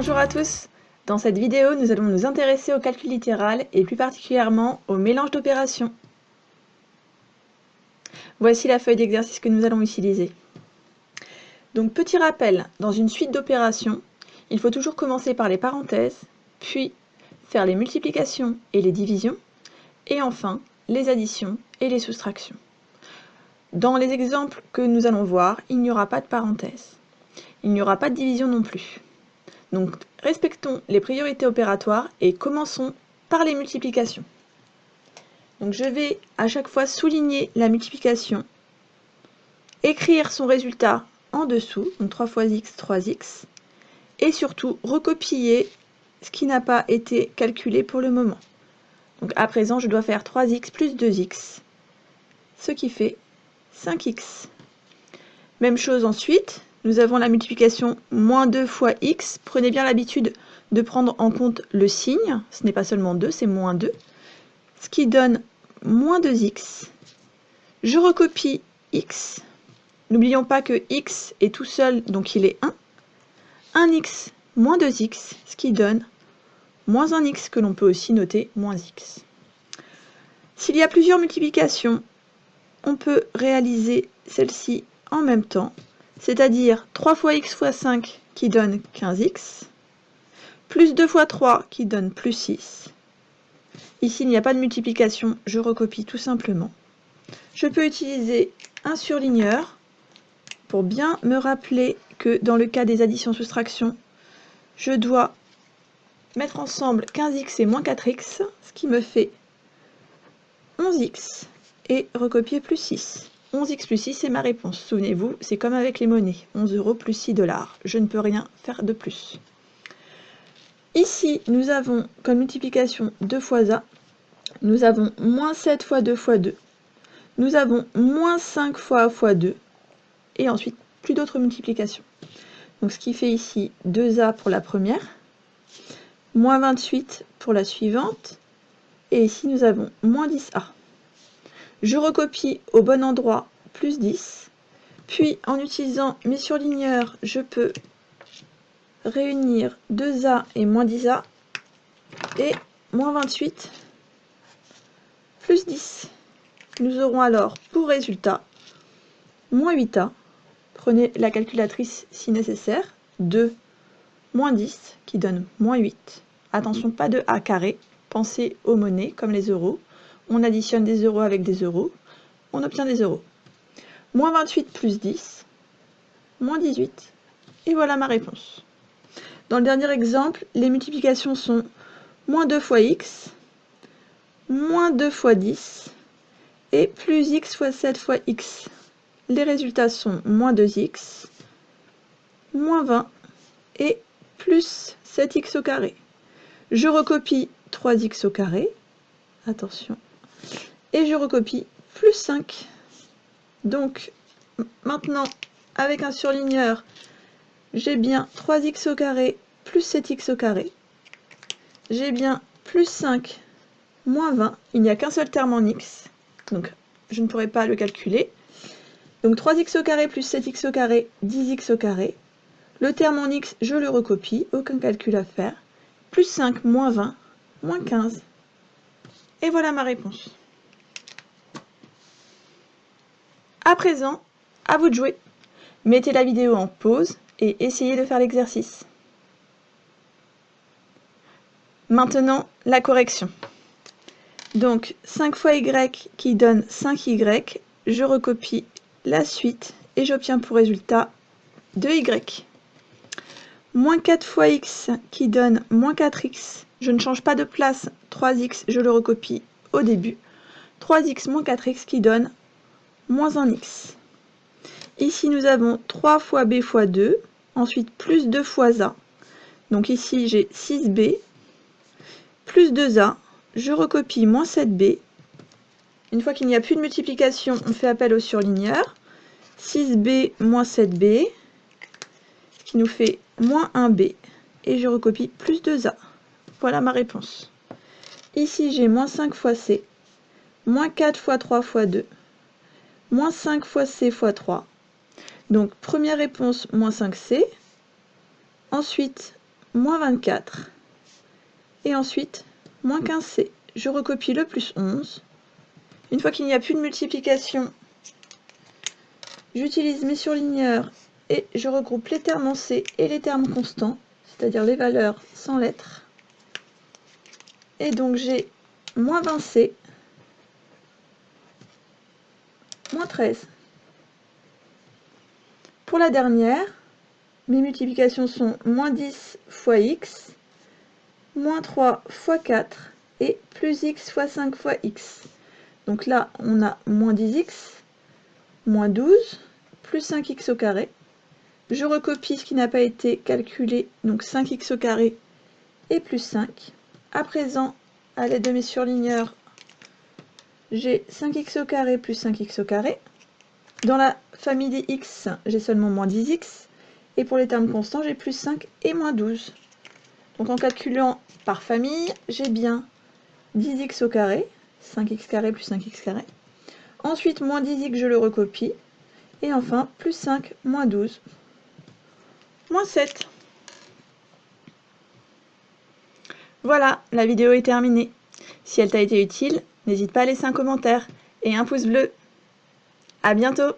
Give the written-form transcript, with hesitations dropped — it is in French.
Bonjour à tous. Dans cette vidéo, nous allons nous intéresser au calcul littéral et plus particulièrement au mélange d'opérations. Voici la feuille d'exercice que nous allons utiliser. Donc petit rappel, dans une suite d'opérations, il faut toujours commencer par les parenthèses, puis faire les multiplications et les divisions, et enfin les additions et les soustractions. Dans les exemples que nous allons voir, il n'y aura pas de parenthèses. Il n'y aura pas de division non plus. Donc, respectons les priorités opératoires et commençons par les multiplications. Donc, je vais à chaque fois souligner la multiplication, écrire son résultat en dessous, donc 3 fois x, 3x, et surtout recopier ce qui n'a pas été calculé pour le moment. Donc, à présent, je dois faire 3x plus 2x, ce qui fait 5x. Même chose ensuite. Nous avons la multiplication moins 2 fois x. Prenez bien l'habitude de prendre en compte le signe. Ce n'est pas seulement 2, c'est moins 2. Ce qui donne moins 2x. Je recopie x. N'oublions pas que x est tout seul, donc il est 1. 1x moins 2x, ce qui donne moins 1x, que l'on peut aussi noter moins x. S'il y a plusieurs multiplications, on peut réaliser celle-ci en même temps. C'est-à-dire 3 fois x fois 5 qui donne 15x, plus 2 fois 3 qui donne plus 6. Ici, il n'y a pas de multiplication, je recopie tout simplement. Je peux utiliser un surligneur pour bien me rappeler que dans le cas des additions-soustractions, je dois mettre ensemble 15x et moins 4x, ce qui me fait 11x, et recopier plus 6. 11x plus 6, c'est ma réponse. Souvenez-vous, c'est comme avec les monnaies. 11 € plus 6 $. Je ne peux rien faire de plus. Ici, nous avons comme multiplication 2 fois A. Nous avons moins 7 fois 2 fois 2. Nous avons moins 5 fois A fois 2. Et ensuite, plus d'autres multiplications. Donc, ce qui fait ici 2A pour la première. Moins 28 pour la suivante. Et ici, nous avons moins 10A. Je recopie au bon endroit plus 10, puis en utilisant mes surligneurs, je peux réunir 2A et moins 10A, et moins 28 plus 10. Nous aurons alors pour résultat moins 8A, prenez la calculatrice si nécessaire, 2 moins 10 qui donne moins 8. Attention, pas de A carré, pensez aux monnaies comme les euros. On additionne des euros avec des euros, on obtient des euros. Moins 28 plus 10, moins 18. Et voilà ma réponse. Dans le dernier exemple, les multiplications sont moins 2 fois x, moins 2 fois 10, et plus x fois 7 fois x. Les résultats sont moins 2x, moins 20, et plus 7x au carré. Je recopie 3x au carré, attention, et je recopie plus 5. Donc, maintenant, avec un surligneur, j'ai bien 3x au carré plus 7x au carré. J'ai bien plus 5 moins 20. Il n'y a qu'un seul terme en x, donc je ne pourrai pas le calculer. Donc 3x au carré plus 7x au carré, 10x au carré. Le terme en x, je le recopie, aucun calcul à faire. Plus 5 moins 20, moins 15. Et voilà ma réponse. À présent, à vous de jouer. Mettez la vidéo en pause et essayez de faire l'exercice. Maintenant, la correction. Donc, 5 fois y qui donne 5y, je recopie la suite et j'obtiens pour résultat 2y. Moins 4 fois x qui donne moins 4x, je ne change pas de place, 3x, je le recopie au début. 3x moins 4x qui donne moins 1x. Ici, nous avons 3 fois b fois 2, ensuite plus 2 fois a. Donc ici, j'ai 6b, plus 2a, je recopie moins 7b. Une fois qu'il n'y a plus de multiplication, on fait appel au surligneur. 6b moins 7b, ce qui nous fait moins 1b. Et je recopie plus 2a. Voilà ma réponse. Ici, j'ai moins 5 fois c, moins 4 fois 3 fois 2, moins 5 fois c fois 3. Donc, première réponse, moins 5c. Ensuite, moins 24. Et ensuite, moins 15c. Je recopie le plus 11. Une fois qu'il n'y a plus de multiplication, j'utilise mes surligneurs et je regroupe les termes en C et les termes constants, c'est-à-dire les valeurs sans lettres. Et donc j'ai moins 20c, moins 13. Pour la dernière, mes multiplications sont moins 10 fois x, moins 3 fois 4 et plus x fois 5 fois x. Donc là, on a moins 10x, moins 12, plus 5x au carré. Je recopie ce qui n'a pas été calculé, donc 5x au carré et plus 5. À présent, à l'aide de mes surligneurs, j'ai 5x au carré plus 5x au carré. Dans la famille des x, j'ai seulement moins 10x. Et pour les termes constants, j'ai plus 5 et moins 12. Donc en calculant par famille, j'ai bien 10x au carré, 5x carré plus 5x carré. Ensuite, moins 10x, je le recopie. Et enfin, plus 5, moins 12, moins 7. Voilà, la vidéo est terminée. Si elle t'a été utile, n'hésite pas à laisser un commentaire et un pouce bleu. À bientôt!